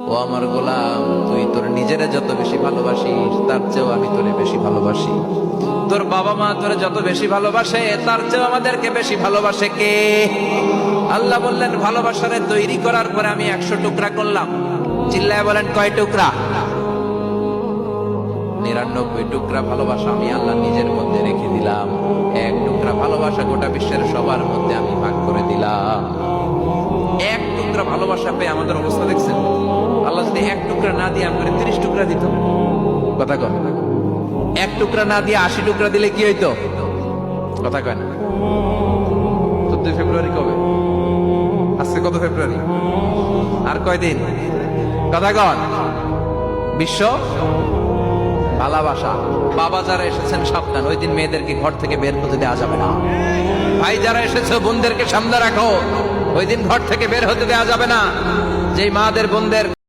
ও আমার গোলাম, তুই তোর নিজেরে যত বেশি ভালোবাসিস তার চেয়েও আমি তোরে বেশি ভালোবাসি। তোর বাবা মা তোরে যত বেশি ভালোবাসে তার চেয়েও আমাদেরকে বেশি ভালোবাসে কে? আল্লাহ বললেন, ভালোবাসারে তৈরি করার পরে আমি 100 টুকরা করলাম। চিল্লায় বলেন, কয় টুকরা? 99 টুকরা ভালোবাসা আমি আল্লাহ নিজের মধ্যে রেখে দিলাম। 1 টুকরা ভালোবাসা গোটা বিশ্বের সবার মধ্যে আমি ভাগ করে দিলাম। 1 টুকরা ভালোবাসা পেয়ে আমাদের অবস্থা দেখছেন? আল্লাহ যদি 1 টুকরা না দিয়ে আমাদের 30 টুকরা দিত, কথা কয়? 1 টুকরা না দিয়ে 80 টুকরা দিলে কি হইতো? কথা কয় না? 14 ফেব্রুয়ারি কবে? আজকে কত ফেব্রুয়ারি? আর কয়দিন? কথা কন। বিশ্ব ভালোবাসা। বাবা যারা এসেছেন সাবধান, ওই দিন মেয়েদেরকে ঘর থেকে বের হতে দেওয়া যাবে না। ভাই যারা এসেছে বোনদেরকে সামনে রাখো, ওই দিন ঘর থেকে বের হতে দেওয়া যাবে না। যেই মাদের বোনদের